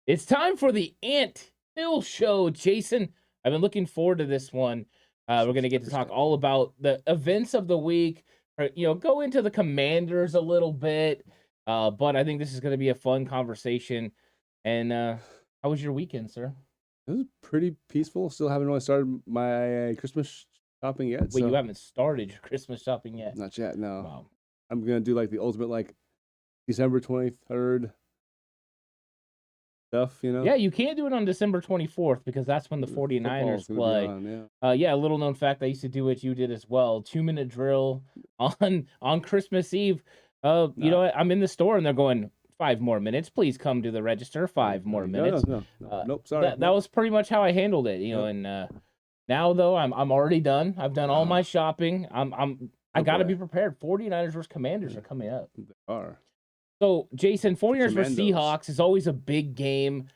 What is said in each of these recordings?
It's time for the Ant Hill Show, Jason. I've been looking forward to this one. We're going to get to talk all about the events of the week, go into the Commanders a little bit. But I think this is going to be a fun conversation. And how was your weekend, sir? It was pretty peaceful. Still haven't really started my Christmas shopping yet. Wait, you haven't started your Christmas shopping yet? Not yet, no. Wow. I'm going to do like the ultimate December 23rd stuff, Yeah, you can't do it on December 24th because that's when the 49ers play. A little known fact, I used to do what you did as well. 2-minute drill on Christmas Eve. You know what? I'm in the store and they're going 5 more minutes. Please come to the register. 5 more minutes. Nope, sorry. That was pretty much how I handled it, and now though I'm already done. I've done all my shopping. I got to be prepared. 49ers versus Commanders are coming up. They are. So, Jason, 49ers versus Seahawks is always a big game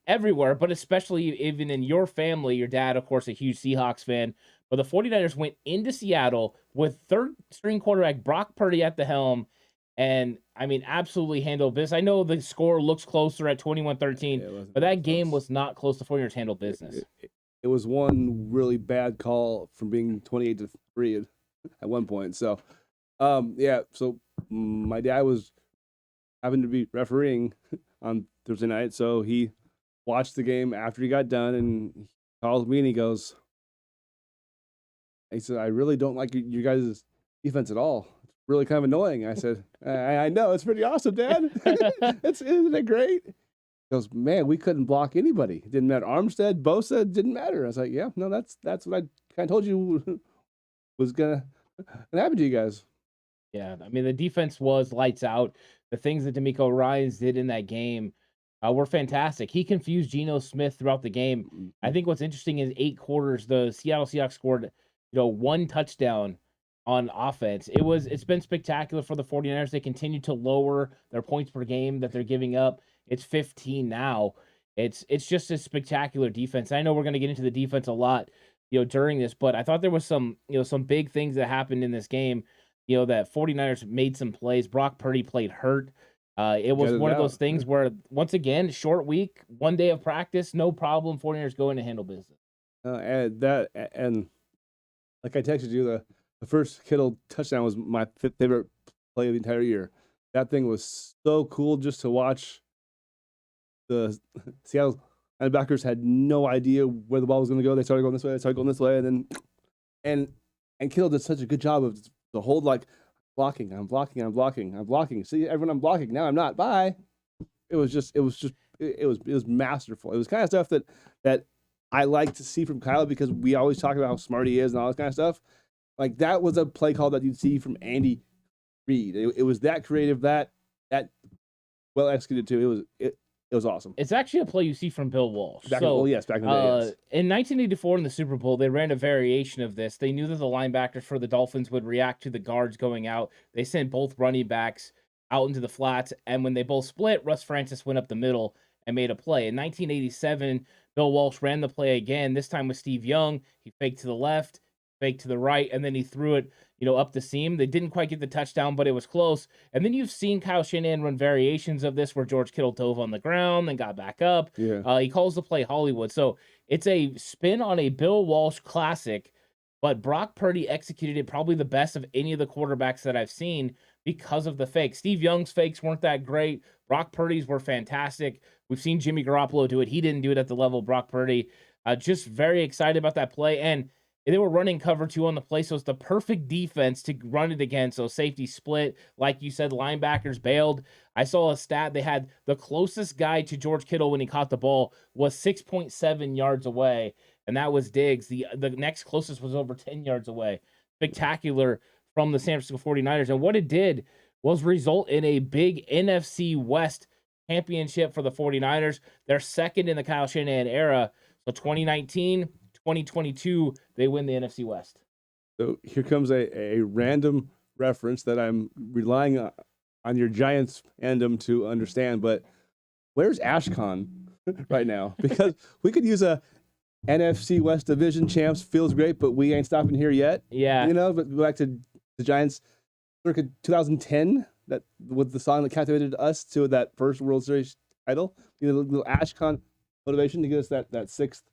everywhere, but especially even in your family. Your dad, of course, a huge Seahawks fan. But the 49ers went into Seattle with third-string quarterback Brock Purdy at the helm, and, absolutely handled business. I know the score looks closer at 21-13, but that game was not close. The 49ers handled business. It was one really bad call from being 28-3 at one point. So, so my dad was having to be refereeing on Thursday night, so he watched the game after he got done, and he calls me and he said, "I really don't like you guys' defense at all. It's really kind of annoying." I said, I know, it's pretty awesome, Dad. Isn't it great? He goes, "Man, we couldn't block anybody. It didn't matter. Armstead, Bosa, it didn't matter." I was like, "Yeah, no, that's what I kind of told you was gonna happen to you guys." Yeah, the defense was lights out. The things that DeMeco Ryans did in that game were fantastic. He confused Geno Smith throughout the game. I think what's interesting is 8 quarters, the Seattle Seahawks scored, 1 touchdown on offense. It's been spectacular for the 49ers. They continue to lower their points per game that they're giving up. It's 15 now. It's just a spectacular defense. I know we're going to get into the defense a lot, during this, but I thought there was some big things that happened in this game. That 49ers made some plays. Brock Purdy played hurt. It was one of those things where, once again, short week, 1 day of practice, no problem. 49ers go in to handle business. And like I texted you, the first Kittle touchdown was my favorite play of the entire year. That thing was so cool just to watch. The Seattle linebackers had no idea where the ball was going to go. They started going this way, and then Kittle did such a good job of the whole blocking. I'm blocking. See, everyone, I'm blocking. Now I'm not. Bye. It was masterful. It was kind of stuff that I like to see from Kyle, because we always talk about how smart he is and all this kind of stuff. Like, that was a play call that you'd see from Andy Reid. It was that creative, that well executed too. It was awesome. It's actually a play you see from Bill Walsh. Back in the day, yes. In 1984 in the Super Bowl, they ran a variation of this. They knew that the linebackers for the Dolphins would react to the guards going out. They sent both running backs out into the flats, and when they both split, Russ Francis went up the middle and made a play. In 1987, Bill Walsh ran the play again, this time with Steve Young. He faked to the left, faked to the right, and then he threw it, up the seam. They didn't quite get the touchdown, but it was close. And then you've seen Kyle Shanahan run variations of this where George Kittle dove on the ground, then got back up. Yeah. He calls the play Hollywood. So it's a spin on a Bill Walsh classic, but Brock Purdy executed it probably the best of any of the quarterbacks that I've seen because of the fake. Steve Young's fakes weren't that great. Brock Purdy's were fantastic. We've seen Jimmy Garoppolo do it. He didn't do it at the level of Brock Purdy. Just very excited about that play. And they were running cover 2 on the play, so it's the perfect defense to run it again. So safety split. Like you said, linebackers bailed. I saw a stat. They had the closest guy to George Kittle when he caught the ball was 6.7 yards away, and that was Diggs. The next closest was over 10 yards away. Spectacular from the San Francisco 49ers. And what it did was result in a big NFC West championship for the 49ers. They're second in the Kyle Shanahan era. So 2019... 2022, they win the NFC West. So here comes a random reference that I'm relying on your Giants fandom to understand, but where's Ashcon right now? Because we could use a NFC West Division champs, feels great, but we ain't stopping here yet. Yeah. But go back to the Giants circa 2010, that with the song that captivated us to that first World Series title. You know, a little Ashcon motivation to get us that 6th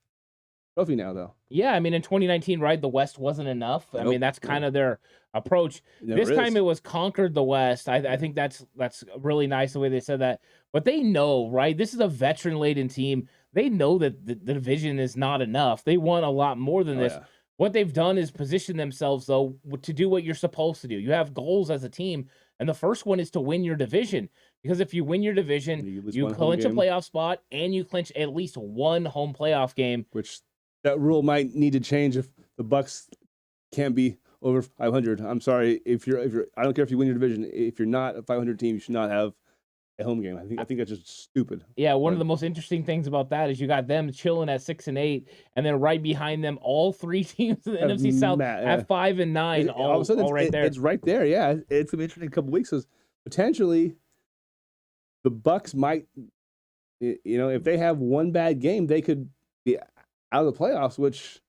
trophy now, though. Yeah, I mean, in 2019, right, the West wasn't enough. I mean, that's kind of their approach. This time it was conquered the West. I think that's really nice the way they said that. But they know, right? This is a veteran-laden team. They know that the division is not enough. They want a lot more than this. Yeah. What they've done is position themselves, though, to do what you're supposed to do. You have goals as a team, and the first one is to win your division. Because if you win your division, you clinch a playoff spot, and you clinch at least one home playoff game. Which that rule might need to change if the Bucks can't be over 500. I'm sorry if you're. I don't care if you win your division. If you're not a 500 team, you should not have a home game. I think that's just stupid. Yeah, one of the most interesting things about that is you got them chilling at 6-8, and then right behind them, all three teams in the NFC South at 5 and 9. All of a sudden, right there. It's right there. Yeah, it's an interesting couple weeks. Because potentially, the Bucks might, if they have one bad game, they could be out of the playoffs. Which,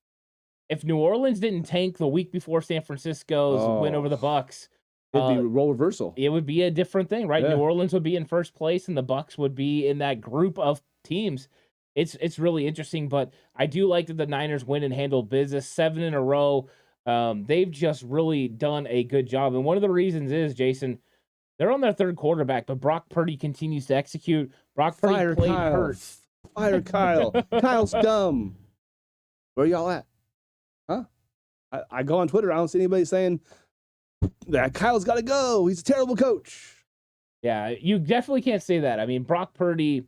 if New Orleans didn't tank the week before San Francisco's win over the Bucks, it'd be role reversal. It would be a different thing, right? Yeah. New Orleans would be in first place, and the Bucks would be in that group of teams. It's really interesting, but I do like that the Niners win and handle business 7 in a row. They've just really done a good job, and one of the reasons is, Jason, they're on their third quarterback, but Brock Purdy continues to execute. Brock Purdy played hurt. Fire Kyle. Kyle's dumb. Where y'all at? Huh? I go on Twitter. I don't see anybody saying that Kyle's got to go. He's a terrible coach. Yeah, you definitely can't say that. I mean, Brock Purdy,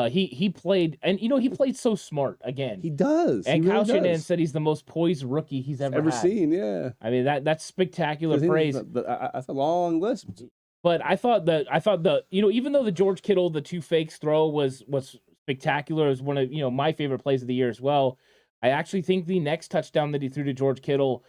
he played, and he played so smart again. He does. And he Kyle really Shanahan does. said he's the most poised rookie he's ever had. seen. Yeah. I mean, that's spectacular praise. That's a long list. But I thought the even though the George Kittle, the 2 fakes throw was spectacular, as one of my favorite plays of the year as well. I actually think the next touchdown that he threw to George Kittle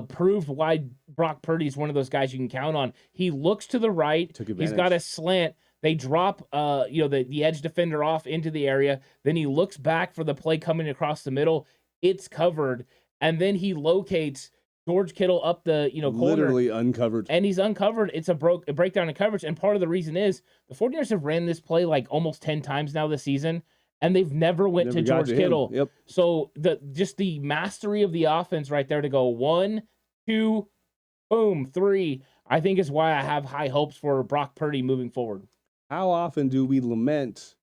proved why Brock Purdy is one of those guys you can count on. He looks to the right. He's got a slant. They drop the edge defender off into the area. Then he looks back for the play coming across the middle. It's covered. And then he locates George Kittle up the corner. Literally uncovered. And he's uncovered. It's a breakdown in coverage. And part of the reason is the 49ers have ran this play like almost 10 times now this season, and they've never went to George Kittle. Yep. So the mastery of the offense right there to go 1, 2, boom, 3, I think is why I have high hopes for Brock Purdy moving forward. How often do we lament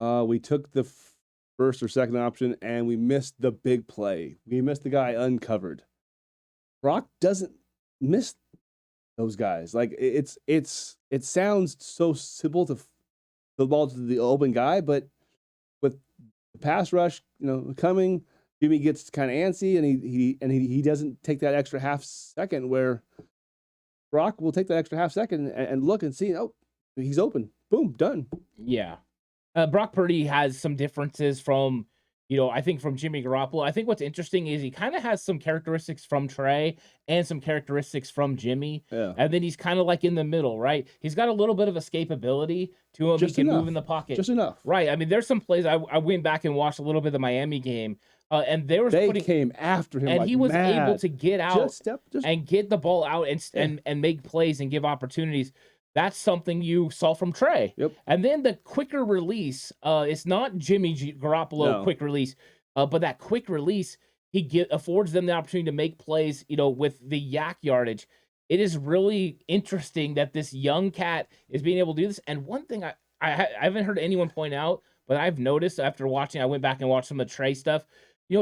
we took the first or second option and we missed the big play? We missed the guy uncovered. Brock doesn't miss those guys. Like it sounds so simple to the ball to the open guy, but with the pass rush, coming, Jimmy gets kind of antsy and he doesn't take that extra half second where Brock will take that extra half second and look and see, oh, he's open. Boom, done. Yeah. Brock Purdy has some differences from, I think from Jimmy Garoppolo. I think what's interesting is he kind of has some characteristics from Trey and some characteristics from Jimmy. Yeah. And then he's kind of like in the middle, right? He's got a little bit of escapability to him. Just he can enough. move in the pocket. Just enough. Right. I mean, there's some plays I went back and watched a little bit of the Miami game. And they came after him, and like he was mad. able to get out just and get the ball out and make plays and give opportunities. That's something you saw from Trey. Yep. And then the quicker release, it's not Jimmy Garoppolo quick release, but that quick release, affords them the opportunity to make plays, with the yak yardage. It is really interesting that this young cat is being able to do this. And one thing I haven't heard anyone point out, but I've noticed after watching, I went back and watched some of Trey stuff.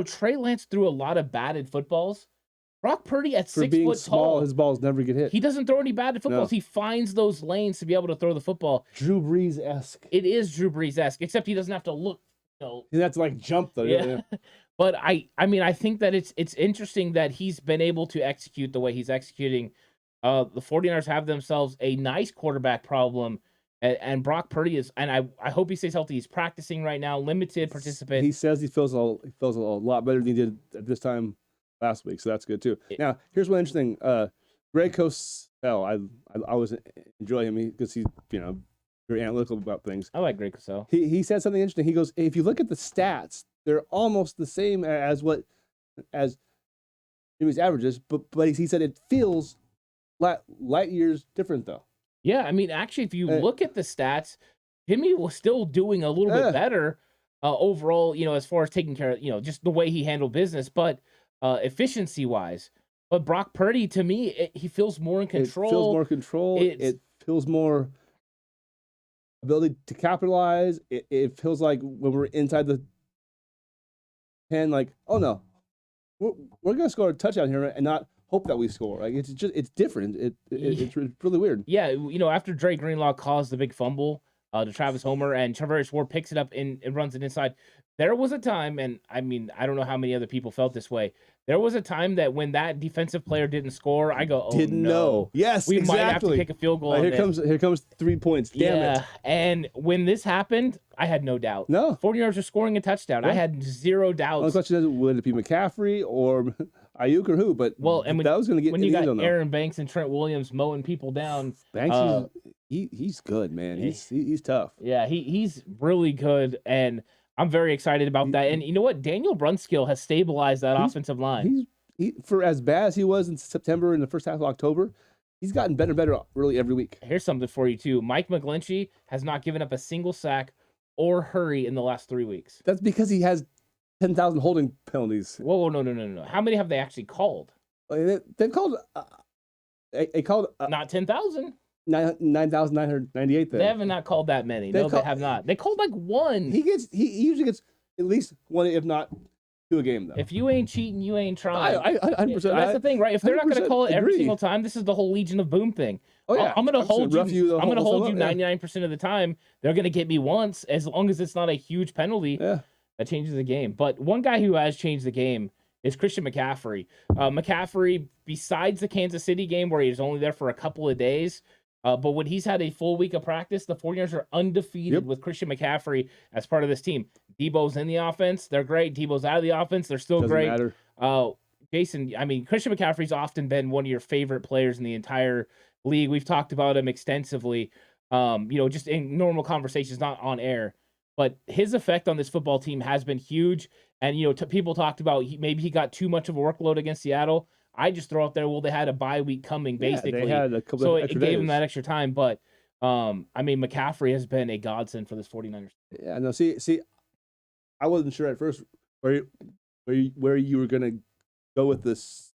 Trey Lance threw a lot of batted footballs. Brock Purdy at 6 foot tall, his balls never get hit. He doesn't throw any batted footballs. No. He finds those lanes to be able to throw the football. Drew Brees-esque. It is Drew Brees-esque, except he doesn't have to look. He has to like jump though. Yeah. But I think that it's interesting that he's been able to execute the way he's executing. The 49ers have themselves a nice quarterback problem. And Brock Purdy is, and I hope he stays healthy. He's practicing right now, limited participant. He says he feels a lot better than he did at this time last week, so that's good too. Now, here's one interesting. Greg Cosell, I always enjoy him because he's very analytical about things. I like Greg Cosell. He said something interesting. He goes, if you look at the stats, they're almost the same as Jimmy's averages, but he said it feels light years different though. Yeah, I mean, actually, if you look at the stats, Jimmy was still doing a little Yeah. bit better overall, as far as taking care of, just the way he handled business, but efficiency wise. But Brock Purdy, to me, he feels more in control. It feels more control. It feels more ability to capitalize. It feels like when we're inside the 10, like, oh no, we're gonna score a touchdown here and not hope that we score. Like it's different. It's really weird. Yeah, after Dre Greenlaw caused the big fumble to Travis Homer and Charvarius Ward picks it up and runs it inside, there was a time, and I mean, I don't know how many other people felt this way. There was a time that when that defensive player didn't score, I go, oh, didn't no. know. Yes, we exactly. might have to kick a field goal. Here comes 3 points. Damn it. And when this happened, I had no doubt. No. 49ers were scoring a touchdown. Yeah. I had zero doubts. The question is, would it be McCaffrey or Ayuk or who? But that was going to get when you got Aaron Banks and Trent Williams mowing people down. Banks, he's good, man. He's tough. Yeah, he's really good, and I'm very excited about that. And you know what? Daniel Brunskill has stabilized that offensive line. For as bad as he was in September and the first half of October, he's gotten better and better really every week. Here's something for you, too. Mike McGlinchey has not given up a single sack or hurry in the last 3 weeks. That's because he has 10,000 holding penalties. Whoa, no. How many have they actually called? They've called... They called... not 10,000. 9,998 then. They have not called that many. They have not. They called like one. He usually gets at least one, if not two a game, though. If you ain't cheating, you ain't trying. I 100%. That's the thing, right? If they're not going to call it every single time, this is the whole Legion of Boom thing. Oh yeah, I'm going to hold you. I'm going to hold you 99% yeah. of the time. They're going to get me once, as long as it's not a huge penalty. Yeah. That changes the game. But one guy who has changed the game is Christian McCaffrey. McCaffrey, besides the Kansas City game where he was only there for a couple of days, but when he's had a full week of practice, the 49ers are undefeated with Christian McCaffrey as part of this team. Debo's in the offense. They're great. Debo's out of the offense. They're still great. Doesn't matter. Jason, I mean, Christian McCaffrey's often been one of your favorite players in the entire league. We've talked about him extensively, just in normal conversations, not on air. But his effect on this football team has been huge. And, people talked about maybe he got too much of a workload against Seattle. I just throw out there, well, they had a bye week coming, basically. They had a couple so of extra it gave days. him that extra time. But, McCaffrey has been a godsend for this 49ers. Yeah, no, see, I wasn't sure at first where you were going to go with this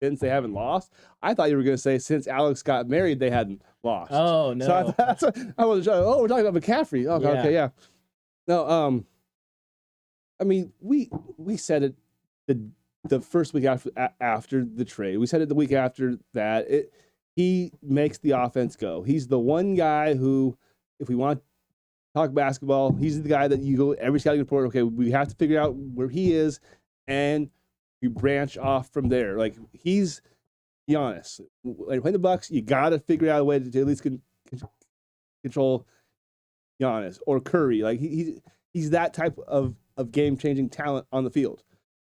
since they haven't lost. I thought you were going to say since Alex got married, they hadn't lost. Oh, no. So I wasn't sure. Oh, we're talking about McCaffrey. Oh, yeah. Okay, yeah. No, I mean, we said it the first week after the trade. We said it the week after that. He makes the offense go. He's the one guy who, if we want to talk basketball, he's the guy that you go every scouting report. Okay, we have to figure out where he is, and we branch off from there. Like he's Giannis. When you play the Bucks, you got to figure out a way to at least control Giannis or Curry. Like he's that type of game-changing talent on the field.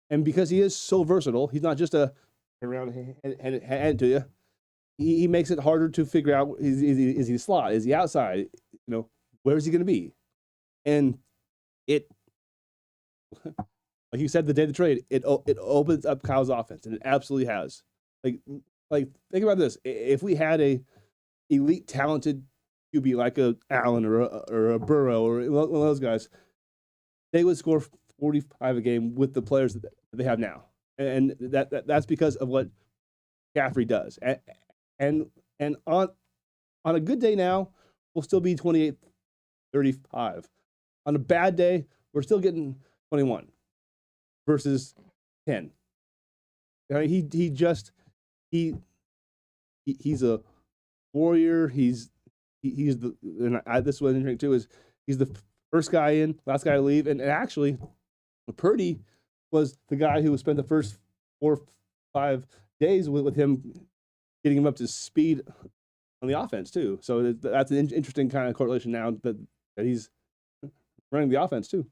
And because he is so versatile, he's not just a around hand it to you. He makes it harder to figure out, is he a slot? Is he outside? Where is he going to be? And it, like you said, the day of the trade, it opens up Kyle's offense, and it absolutely has. Like think about this. If we had a elite talented QB like a Allen or a Burrow or one of those guys, they would score 45 a game with the players that they have now. And that's because of what McCaffrey does. And on a good day now, we'll still be 28-35. On a bad day, we're still getting 21 versus 10. He's a warrior. This is what I'm interesting too, is he's the first guy in, last guy to leave. And actually, Purdy was the guy who spent the first 4 or 5 days with him, getting him up to speed on the offense too. So that's an interesting kind of correlation now that he's running the offense too.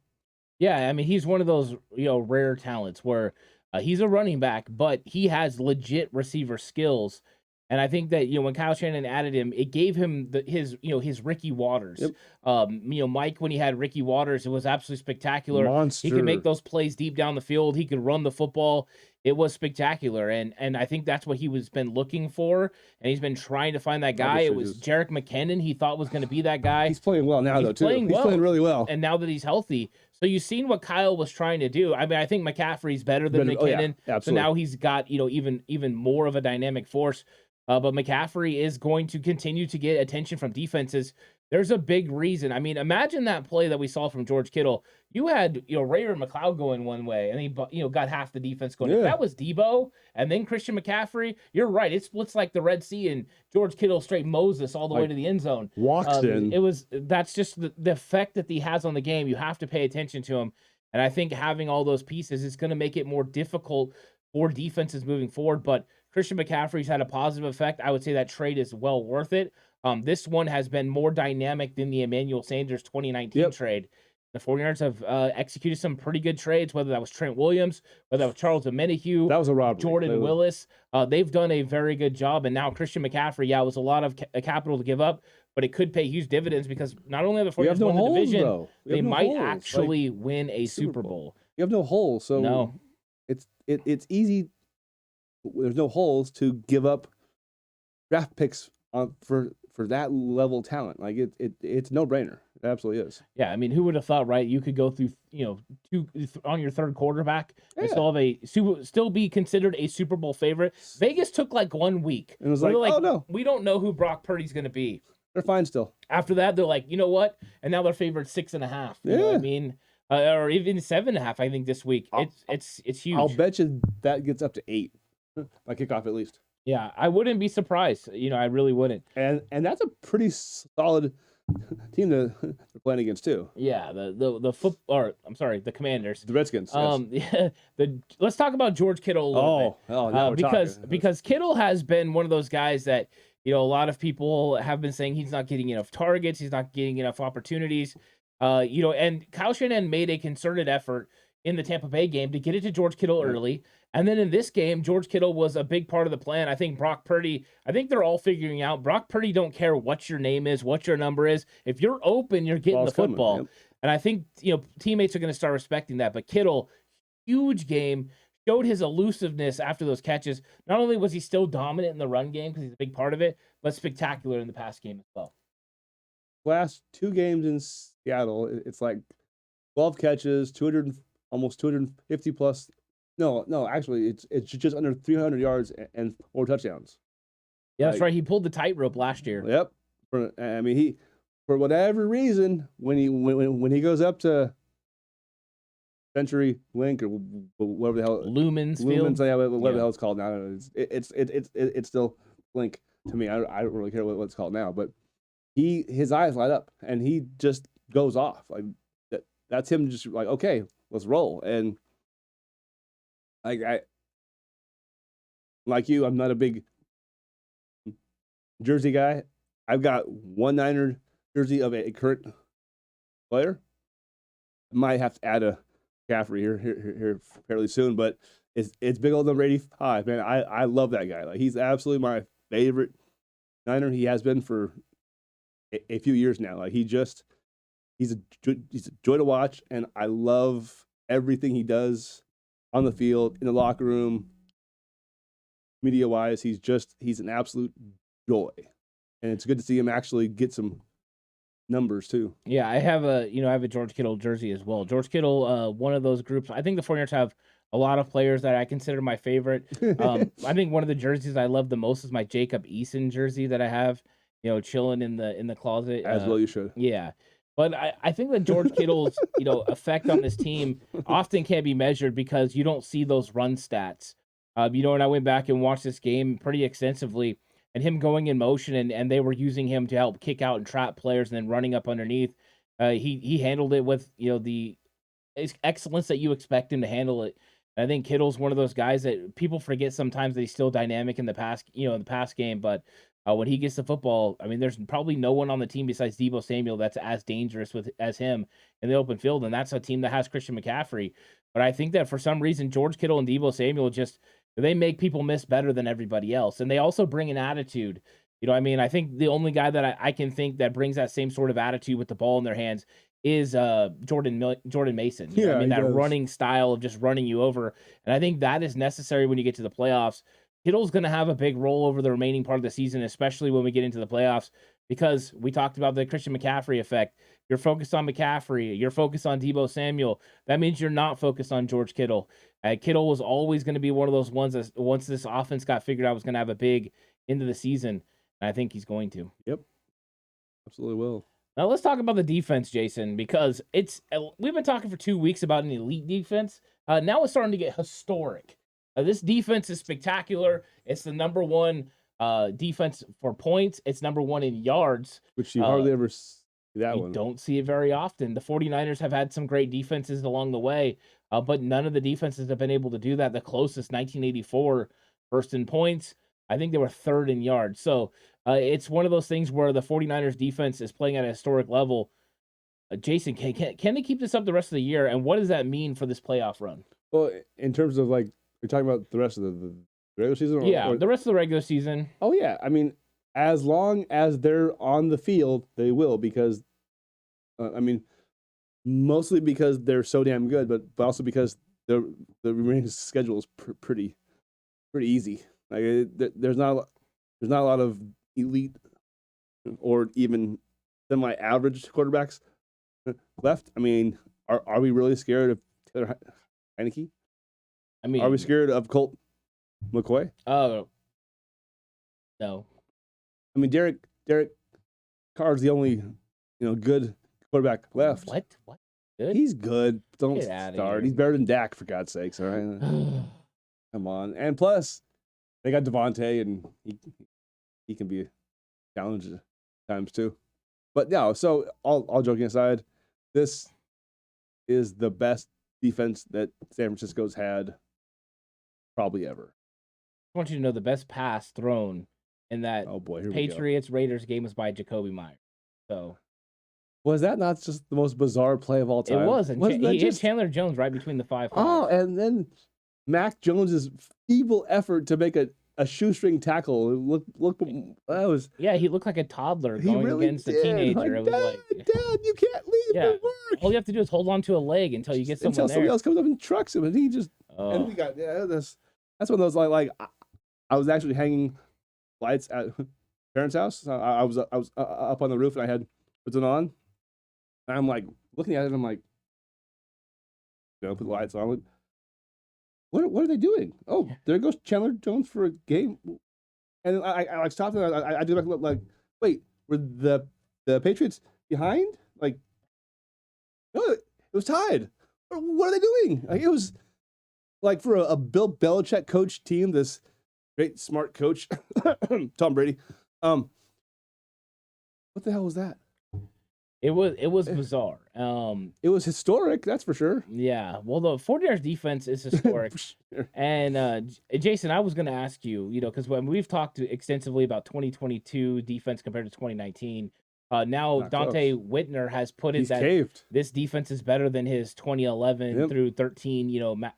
Yeah, I mean, he's one of those rare talents where he's a running back, but he has legit receiver skills. And I think that when Kyle Shanahan added him, it gave him his Ricky Waters. Yep. Mike, when he had Ricky Waters, it was absolutely spectacular. Monster. He could make those plays deep down the field. He could run the football. it was spectacular. And I think that's what he was been looking for, and he's been trying to find that guy. It was Jerick McKinnon he thought was going to be that guy. He's playing well now, though, too. He's playing really well. And now that he's healthy. So you've seen what Kyle was trying to do. I mean, I think McCaffrey's better than McKinnon. Yeah, so now he's got, even more of a dynamic force. But McCaffrey is going to continue to get attention from defenses. There's a big reason. I mean, imagine that play that we saw from George Kittle. You had, Ray McLeod going one way, and he, got half the defense going. Yeah. If that was Debo and then Christian McCaffrey, you're right. It splits like the Red Sea, and George Kittle straight Moses all the way to the end zone. Walks in. That's just the effect that he has on the game. You have to pay attention to him. And I think having all those pieces is going to make it more difficult for defenses moving forward. But Christian McCaffrey's had a positive effect. I would say that trade is well worth it. This one has been more dynamic than the Emmanuel Sanders 2019 trade. The 49ers have executed some pretty good trades, whether that was Trent Williams, whether that was Charles Omenihu, that was a robbery. Jordan Willis. They've done a very good job. And now Christian McCaffrey, it was a lot of capital to give up, but it could pay huge dividends because not only have the 49ers won the division, they might actually win a Super Bowl. You have no holes, so no. It's easy. There's no holes to give up draft picks for that level of talent. Like it's no brainer. It absolutely is. Yeah, I mean, who would have thought, right? You could go through, two on your third quarterback and still be considered a Super Bowl favorite. Vegas took like 1 week. And it was like, oh no, we don't know who Brock Purdy's going to be. They're fine still. After that, they're like, you know what? And now they're favored 6.5. You know what I mean? Or even 7.5. I think this week. It's huge. I'll bet you that gets up to 8 by kickoff at least. Yeah, I wouldn't be surprised. I really wouldn't. And that's a pretty solid team to playing against too. Yeah, the Commanders, the Redskins. Yes. Let's talk about George Kittle a little bit. Because Kittle has been one of those guys that a lot of people have been saying he's not getting enough targets, he's not getting enough opportunities. And Kyle Shanahan made a concerted effort in the Tampa Bay game to get it to George Kittle early. And then in this game, George Kittle was a big part of the plan. I think Brock Purdy, they're all figuring out. Brock Purdy don't care what your name is, what your number is. If you're open, you're getting the football. Yep. And I think, teammates are going to start respecting that. But Kittle, huge game, showed his elusiveness after those catches. Not only was he still dominant in the run game because he's a big part of it, but spectacular in the pass game as well. Last 2 games in Seattle, it's like 12 catches, almost 250 plus. No, actually, it's just under 300 yards and 4 touchdowns. Yeah, that's right. He pulled the tightrope last year. Yep. He, for whatever reason, when he goes up to Century Link or whatever the hell Lumens, whatever the hell it's called now. It's still Link to me. I don't really care what it's called now, but his eyes light up and he just goes off. Like that's him just like, okay, let's roll. And like you, I'm not a big jersey guy. I've got one Niner jersey of a current player. Might have to add a McCaffrey here fairly soon, but it's big old number 85. Man, I love that guy. Like he's absolutely my favorite Niner. He has been for a few years now. Like he's a joy to watch, and I love everything he does on the field, in the locker room, media-wise. He's an absolute joy, and it's good to see him actually get some numbers too. Yeah, I have a George Kittle jersey as well. George Kittle, one of those groups. I think the 49ers have a lot of players that I consider my favorite. I think one of the jerseys I love the most is my Jacob Eason jersey that I have, chilling in the closet. As well you should. Yeah. But I think that George Kittle's, effect on this team often can't be measured because you don't see those run stats. And I went back and watched this game pretty extensively, and him going in motion, and they were using him to help kick out and trap players and then running up underneath. He handled it with, the excellence that you expect him to handle it. And I think Kittle's one of those guys that people forget sometimes that he's still dynamic in the pass game, but when he gets the football, there's probably no one on the team besides Deebo Samuel that's as dangerous as him in the open field, and that's a team that has Christian McCaffrey. But I think that for some reason, George Kittle and Deebo Samuel they make people miss better than everybody else, and they also bring an attitude. I think the only guy that I can think that brings that same sort of attitude with the ball in their hands is Jordan Mason. You know, I Yeah, mean, he that does. running style of just running you over. And I think that is necessary when you get to the playoffs. Kittle's going to have a big role over the remaining part of the season, especially when we get into the playoffs, because we talked about the Christian McCaffrey effect. You're focused on McCaffrey. You're focused on Deebo Samuel. That means you're not focused on George Kittle. Kittle was always going to be one of those ones that once this offense got figured out was going to have a big end of the season. And I think he's going to. Yep. Absolutely will. Now let's talk about the defense, Jason, because we've been talking for 2 weeks about an elite defense. Now it's starting to get historic. This defense is spectacular. It's the number one defense for points. It's number one in yards. Which you hardly ever see that You one. don't see it very often. The 49ers have had some great defenses along the way, but none of the defenses have been able to do that. The closest, 1984, first in points. I think they were third in yards. So it's one of those things where the 49ers defense is playing at a historic level. Jason, can they keep this up the rest of the year? And what does that mean for this playoff run? Well, in terms of like, you're talking about the rest of the regular season? The rest of the regular season. Oh, yeah. I mean, as long as they're on the field, they will, because, mostly because they're so damn good, but also because the remaining schedule is pretty easy. Like there's not a lot of elite or even semi-average quarterbacks left. I mean, are we really scared of Taylor Heineke? I mean, are we scared of Colt McCoy? Oh, no. I mean, Derek Carr's the only good quarterback left. What? Good? He's good. Don't Get outta start. here. He's better than Dak, for God's sakes. All right, come on. And plus, they got Devontae, and he can be a challenge at times too. But no. So all joking aside, this is the best defense that San Francisco's had probably ever. I want you to know the best pass thrown in that Oh boy, here Patriots Raiders game was by Jacoby Myers. So was that not just the most bizarre play of all time? it was, and he hit just Chandler Jones right between the 5. Oh, and then Mac Jones's feeble effort to make a shoestring tackle. Look, that was. Yeah, he looked like a toddler He going really against a did. teenager. Like, It was Dad, you can't leave Yeah. for work. all you have to do is hold on to a leg until you get someone Until there. somebody else comes up and trucks him, and he just. Oh. And we got this. That's one of those like I was actually hanging lights at parents' house. I was up on the roof, and I had what's it on. And I'm like looking at it, and I'm like, put the lights on. Like, what are they doing? Oh, there goes Chandler Jones for a game. And I like stopped, and I do like, wait, were the Patriots behind? Like, no, it was tied. What are they doing? Like, it was like for a Bill Belichick coach team, this great smart coach, Tom Brady. What the hell was that? It was bizarre. It was historic, that's for sure. Yeah. Well, the 49ers defense is historic. Sure. And Jason, I was going to ask you, because when we've talked extensively about 2022 defense compared to 2019, now Not Dante close. Whitner has put it He's that caved, this defense is better than his 2011 Yep. through 13,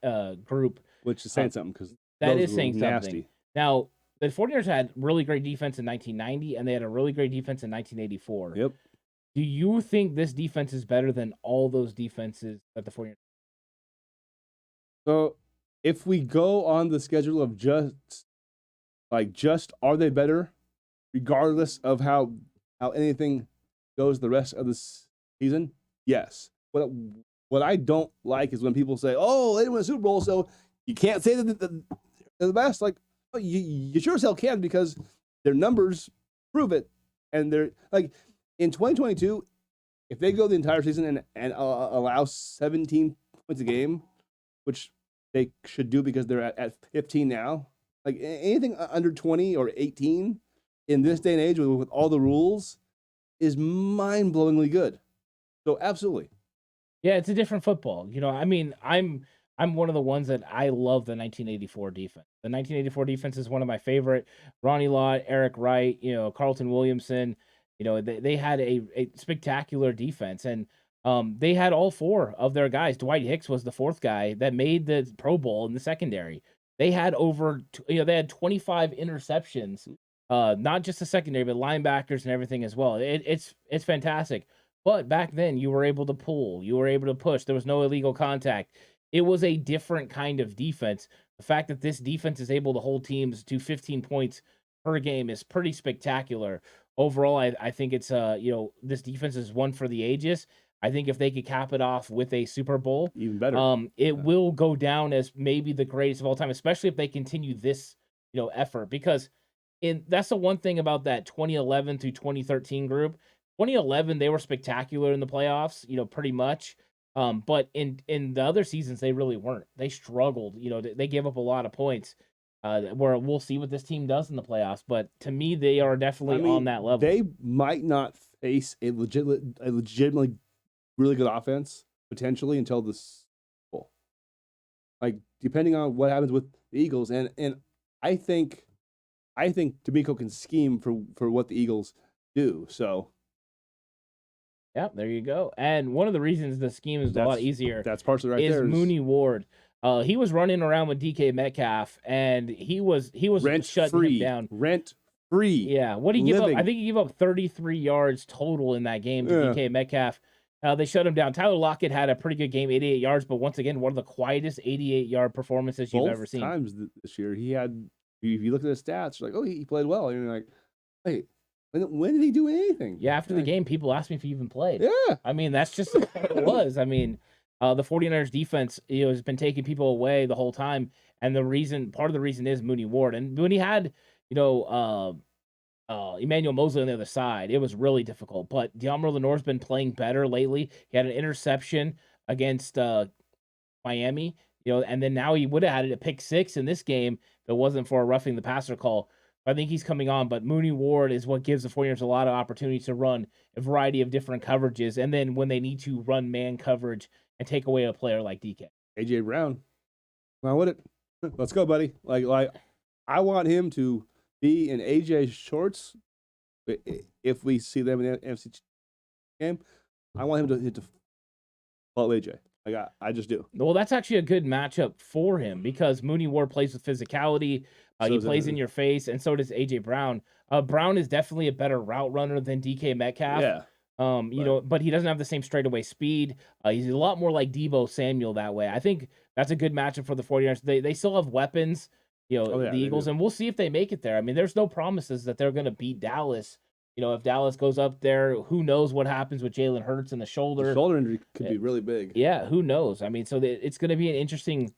group. which is saying something because That is saying nasty. something. Now, the 49ers had really great defense in 1990, and they had a really great defense in 1984. Yep. Do you think this defense is better than all those defenses that the 49ers? So if we go on the schedule of just are they better, regardless of how anything goes the rest of the season? Yes. What I don't like is when people say, "Oh, they didn't win a Super Bowl, so you can't say that they're the best." Like, oh, you sure as hell can, because their numbers prove it, and they're like in 2022, if they go the entire season and allow 17 points a game, which they should do because they're at 15 now. Like anything under 20 or 18 in this day and age with all the rules is mind-blowingly good. So absolutely. Yeah, it's a different football. I mean, I'm one of the ones that I love the 1984 defense. The 1984 defense is one of my favorite. Ronnie Lott, Eric Wright, Carlton Williamson. They had a spectacular defense, and they had all 4 of their guys. Dwight Hicks was the 4th guy that made the Pro Bowl in the secondary. They had they had 25 interceptions, not just the secondary, but linebackers and everything as well. It's fantastic. But back then, you were able to pull, you were able to push. There was no illegal contact. It was a different kind of defense. The fact that this defense is able to hold teams to 15 points per game is pretty spectacular. Overall, I think it's this defense is one for the ages. I think if they could cap it off with a Super Bowl, even better. It will go down as maybe the greatest of all time, especially if they continue this, effort. Because that's the one thing about that 2011 through 2013 group. 2011, they were spectacular in the playoffs, pretty much. But in the other seasons, they really weren't. They struggled. They gave up a lot of points. Where we'll see what this team does in the playoffs. But to me, they are definitely on that level. They might not face a legitimately really good offense potentially until the Super Bowl. Like depending on what happens with the Eagles, and I think D'Amico can scheme for what the Eagles do. So. Yeah, there you go. And one of the reasons the scheme is a lot easier. That's partially right there. Is Mooney Ward. He was running around with DK Metcalf, and he was shutting him down. Rent free. Yeah. What did he give up? I think he gave up 33 yards total in that game to DK Metcalf. They shut him down. Tyler Lockett had a pretty good game, 88 yards, but once again, one of the quietest 88-yard performances you've ever seen. Both times this year, he had. If you look at his stats, you're like, oh, he played well. And you're like, wait. When did he do anything? Yeah, after the game, people asked me if he even played. Yeah. I mean, that's just what it was. I mean, the 49ers defense, has been taking people away the whole time. And part of the reason is Mooney Ward. And when he had, Emmanuel Mosley on the other side, it was really difficult. But Deommodore Lenoir's been playing better lately. He had an interception against Miami, and then now he would have had a pick six in this game if it wasn't for a roughing the passer call. I think he's coming on, but Mooney Ward is what gives the 49ers a lot of opportunities to run a variety of different coverages. And then when they need to run man coverage and take away a player like DK. AJ Brown. Well, let's go, buddy. Like I want him to be in AJ's shorts if we see them in the NFC game. I want him to follow AJ. I just do. Well, that's actually a good matchup for him because Mooney Ward plays with physicality. He plays in your face, and so does AJ Brown. Brown is definitely a better route runner than DK Metcalf. Yeah. But he doesn't have the same straightaway speed. He's a lot more like Deebo Samuel that way. I think that's a good matchup for the 49ers. They still have weapons, the Eagles, and we'll see if they make it there. I mean, there's no promises that they're going to beat Dallas. If Dallas goes up there, who knows what happens with Jalen Hurts and the shoulder. The shoulder injury could be really big. Yeah, who knows? I mean, so it's going to be an interesting,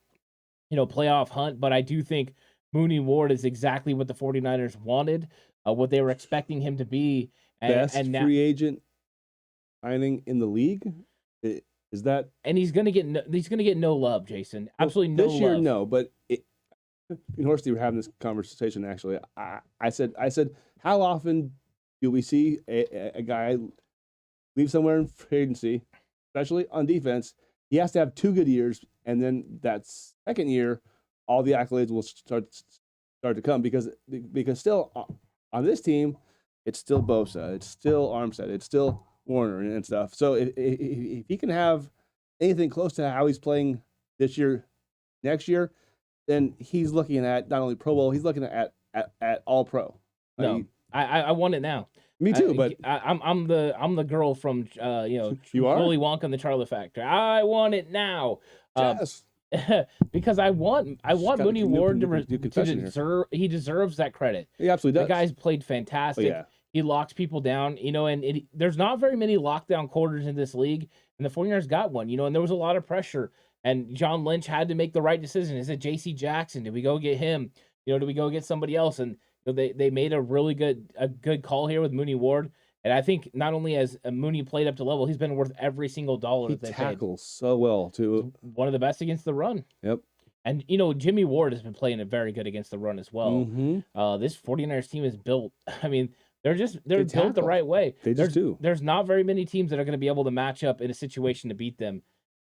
playoff hunt, but I do think Mooney Ward is exactly what the 49ers wanted, what they were expecting him to be. Best free agent signing in the league? Is that? And he's going to get no love, Jason. Absolutely no love. This year, no, but me and Horsty were having this conversation, actually. I said, how often do we see a guy leave somewhere in free agency, especially on defense? He has to have 2 good years, and then that second year, all the accolades will start to come because still on this team, it's still Bosa, it's still Armstead, it's still Warner and stuff. So if he can have anything close to how he's playing this year, next year, then he's looking at not only Pro Bowl, he's looking at All Pro. No, I want it now. Me too, but I'm the girl from you are? Willy Wonka and the Chocolate Factory. I want it now. Yes. Because I want Mooney Ward to he deserves that credit. He absolutely does. The guy's played fantastic. Oh, yeah. He locks people down, and there's not very many lockdown quarters in this league, and the 49ers got one, and there was a lot of pressure, and John Lynch had to make the right decision. Is it J.C. Jackson? Did we go get him? Do we go get somebody else? And they made a really good call here with Mooney Ward. And I think not only has Mooney played up to level, he's been worth every single dollar that they paid. He tackles so well, too. One of the best against the run. Yep. And, Jimmy Ward has been playing it very good against the run as well. Mm-hmm. This 49ers team is built. I mean, they're built the right way. They just do. There's not very many teams that are going to be able to match up in a situation to beat them.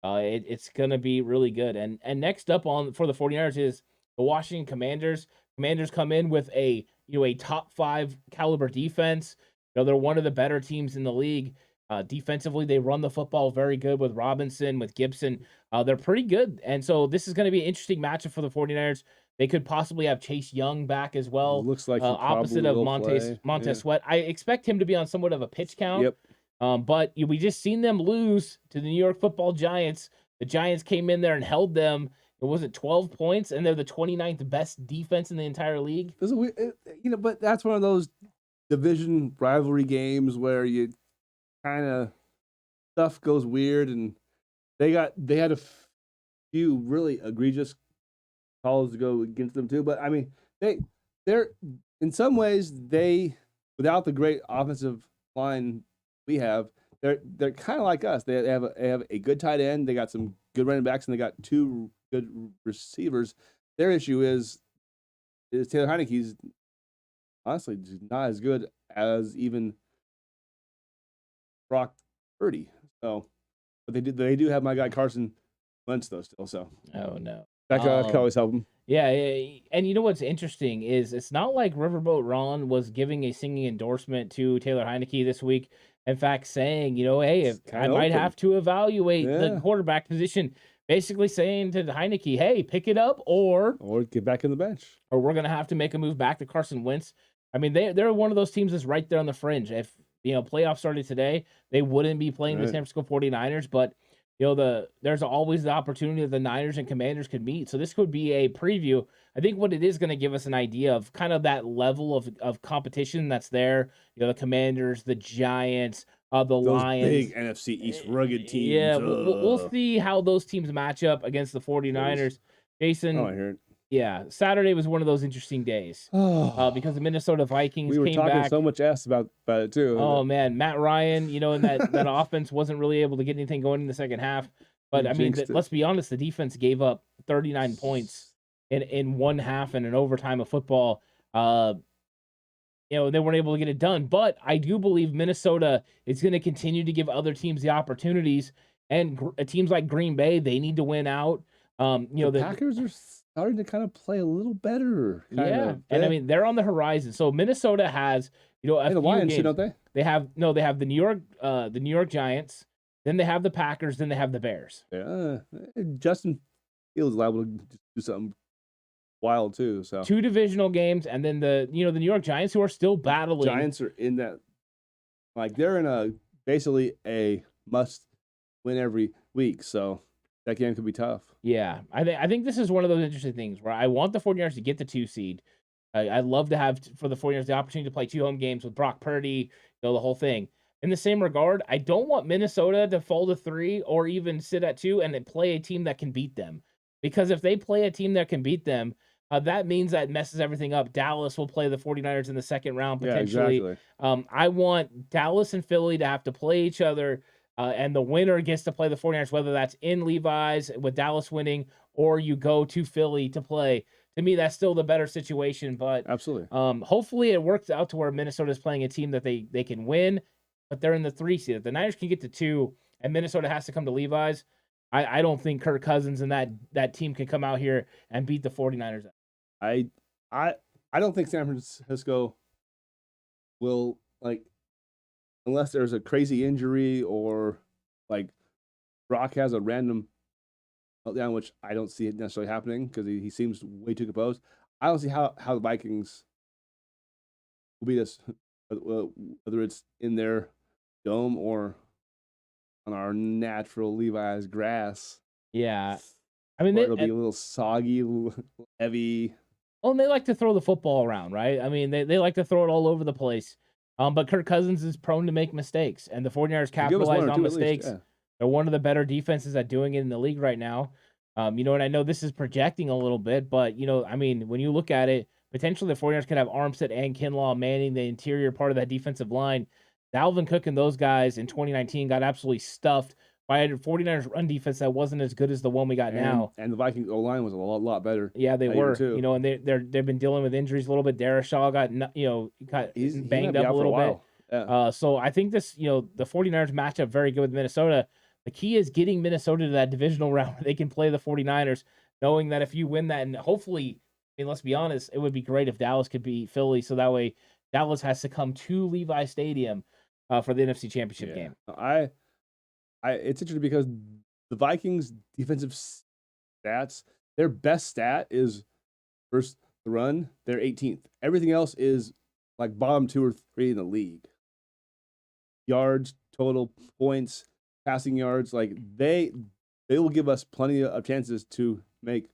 It's going to be really good. And next up for the 49ers is the Washington Commanders. Commanders come in with a top 5 caliber defense. They're one of the better teams in the league. Defensively, they run the football very good with Robinson, with Gibson. They're pretty good. And so this is going to be an interesting matchup for the 49ers. They could possibly have Chase Young back as well. Looks like opposite of Montez Sweat. I expect him to be on somewhat of a pitch count. Yep. But we just seen them lose to the New York Football Giants. The Giants came in there and held them. It wasn't 12 points, and they're the 29th best defense in the entire league. But that's one of those division rivalry games where you kind of stuff goes weird, and they had a few really egregious calls to go against them too. But I mean, they're in some ways without the great offensive line we have, they're kind of like us. They have a good tight end. They got some good running backs, and they got two good receivers. Their issue is Taylor Heineke's honestly not as good as even Brock Purdy. So, but they do have my guy Carson Wentz though still. So oh no, that could always help him. Yeah, and you know what's interesting is it's not like Riverboat Ron was giving a singing endorsement to Taylor Heineke this week. In fact, saying, hey, if I might have to evaluate the quarterback position, basically saying to Heineke, hey, pick it up or get back in the bench. Or we're going to have to make a move back to Carson Wentz. I mean, they're one of those teams that's right there on the fringe. If, playoffs started today, they wouldn't be playing the San Francisco 49ers, but there's always the opportunity that the Niners and Commanders could meet. So this could be a preview. I think what it is going to give us an idea of kind of that level of competition that's there. The Commanders, the Giants, those Lions. Big NFC East rugged teams. Yeah, we'll see how those teams match up against the 49ers. Jason. Oh, I heard. Yeah, Saturday was one of those interesting days because the Minnesota Vikings came back. We were talking so much ass about it too. Oh man, Matt Ryan, and that offense wasn't really able to get anything going in the second half. But I mean, let's be honest, the defense gave up 39 points in one half and an overtime of football. They weren't able to get it done. But I do believe Minnesota is going to continue to give other teams the opportunities, and teams like Green Bay, they need to win out. The Packers are starting to kind of play a little better. And I mean they're on the horizon. So Minnesota has the Lions, don't they? They have the New York Giants, then they have the Packers, then they have the Bears. Yeah, Justin Fields is liable to do something wild too. So 2 divisional games, and then the New York Giants, who are still battling. Giants are in that, they're in basically a must win every week. So that game could be tough. Yeah, I think this is one of those interesting things where I want the 49ers to get the 2 seed. I'd love to have for the 49ers the opportunity to play 2 home games with Brock Purdy, the whole thing. In the same regard, I don't want Minnesota to fall to 3 or even sit at 2 and then play a team that can beat them. Because if they play a team that can beat them, that means that messes everything up. Dallas will play the 49ers in the second round potentially. Yeah, exactly. I want Dallas and Philly to have to play each other. And the winner gets to play the 49ers, whether that's in Levi's with Dallas winning or you go to Philly to play. To me, that's still the better situation. But absolutely, hopefully it works out to where Minnesota is playing a team that they can win, but they're in the 3 seed. If the Niners can get to 2 and Minnesota has to come to Levi's, I don't think Kirk Cousins and that team can come out here and beat the 49ers. I don't think San Francisco will unless there's a crazy injury or Brock has a random meltdown, which I don't see it necessarily happening because he seems way too composed. I don't see how the Vikings will beat us, whether it's in their dome or on our natural Levi's grass. Yeah. I mean, it'll be a little soggy, a little heavy. Well, and they like to throw the football around, right? I mean, they like to throw it all over the place. But Kirk Cousins is prone to make mistakes, and the 49ers capitalize on mistakes. Least, yeah. They're one of the better defenses at doing it in the league right now. And I know this is projecting a little bit, but, I mean, when you look at it, potentially the 49ers could have Armstead and Kinlaw manning the interior part of that defensive line. Dalvin Cook and those guys in 2019 got absolutely stuffed by a 49ers run defense that wasn't as good as the one we got now. And the Vikings O-line was a lot better. Yeah, they were. Too. And they've been dealing with injuries a little bit. Darashaw got banged up a little bit. Yeah. So I think this, the 49ers match up very good with Minnesota. The key is getting Minnesota to that divisional round where they can play the 49ers, knowing that if you win that, and hopefully, let's be honest, it would be great if Dallas could beat Philly, so that way Dallas has to come to Levi Stadium for the NFC Championship game. It's interesting because the Vikings' defensive stats, their best stat is versus the run. They're 18th. Everything else is bottom 2 or 3 in the league. yards, total points, passing yards. Like they will give us plenty of chances to make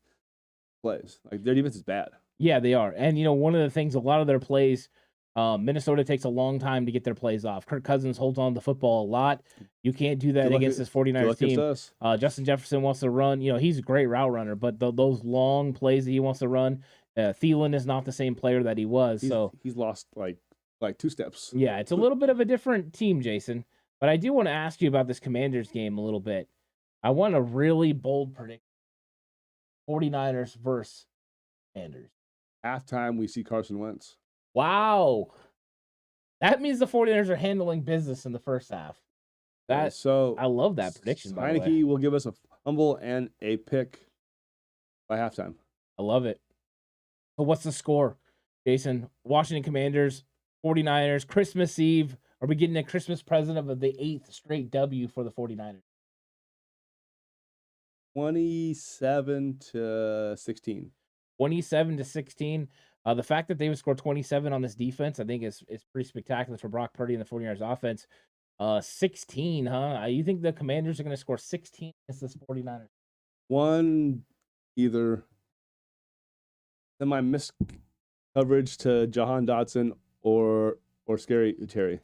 plays. Like their defense is bad. Yeah, they are. And, one of the things, a lot of their plays, Minnesota takes a long time to get their plays off. Kirk Cousins holds on to the football a lot. You can't do that against this 49ers team. Justin Jefferson wants to run. He's a great route runner, but those long plays that he wants to run, Thielen is not the same player that he was. He's lost like 2 steps. Yeah, it's a little bit of a different team, Jason. But I do want to ask you about this Commanders game a little bit. I want a really bold prediction. 49ers versus Commanders. Halftime, we see Carson Wentz. Wow. That means the 49ers are handling business in the first half. I love that prediction, by the way. Heineke will give us a fumble and a pick by halftime. I love it. But what's the score, Jason? Washington Commanders, 49ers, Christmas Eve. Are we getting a Christmas present of the 8th straight W for the 49ers? 27-16. 27-16. The fact that they would score 27 on this defense, I think is pretty spectacular for Brock Purdy and the 49ers offense. 16, huh? You think the Commanders are going to score 16 against this 49ers? One, either semi-missed coverage to Jahan Dotson or Scary Terry.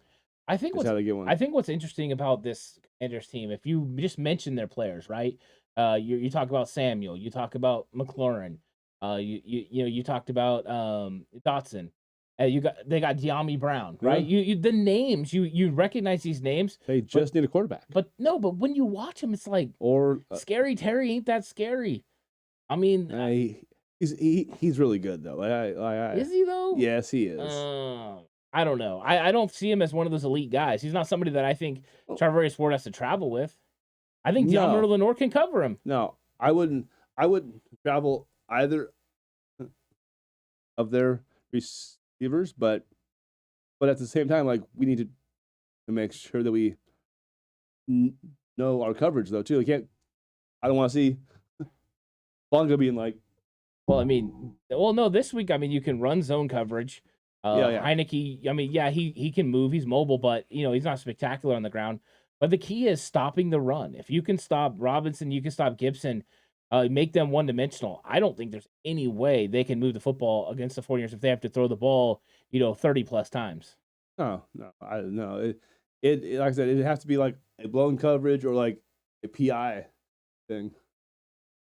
I think what's interesting about this Commanders team, if you just mention their players, right? You talk about Samuel, you talk about McLaurin, you talked about Dotson. They got De'Ami Brown, right? Yeah. The names you recognize these names. They just need a quarterback. But when you watch him, it's like Scary Terry ain't that scary. I mean, he's really good though. Is he though? Yes, he is. I don't know. I don't see him as one of those elite guys. He's not somebody that I think Charvarius Ward has to travel with. I think DeAndre Lenore can cover him. No, I wouldn't travel either of their receivers, but at the same time, like we need to make sure that we know our coverage though too. I don't want to see Bonga being like. No, this week, you can run zone coverage. Heineke, he can move. He's mobile, but, he's not spectacular on the ground. But the key is stopping the run. If you can stop Robinson, you can stop Gibson, make them one-dimensional. I don't think there's any way they can move the football against the 49ers if they have to throw the ball, 30-plus times. No. It like I said, it has to be like a blown coverage or like a PI thing.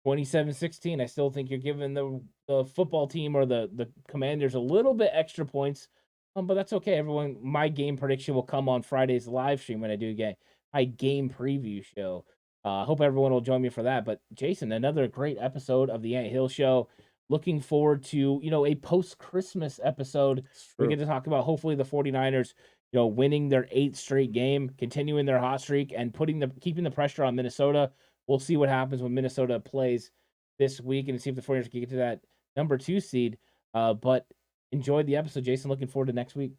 27-16. I still think you're giving the football team or the Commanders a little bit extra points, but that's okay. Everyone, my game prediction will come on Friday's live stream when I do get my game preview show. I hope everyone will join me for that. But Jason, another great episode of the Ant Hill Show. Looking forward to a post-Christmas episode. We get to talk about hopefully the 49ers, winning their 8th straight game, continuing their hot streak, and keeping the pressure on Minnesota. We'll see what happens when Minnesota plays this week and see if the 49ers can get to that number 2 seed. But enjoyed the episode, Jason. Looking forward to next week.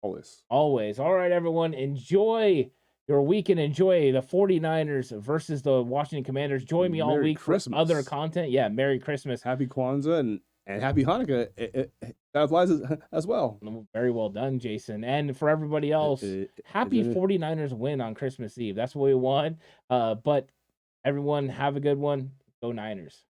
Always. All right, everyone. Enjoy your week and enjoy the 49ers versus the Washington Commanders. Join me all week for other content. Yeah, Merry Christmas. Happy Kwanzaa and Happy Hanukkah. That applies as well. Very well done, Jason. And for everybody else, happy 49ers win on Christmas Eve. That's what we want. But everyone, have a good one. Go Niners.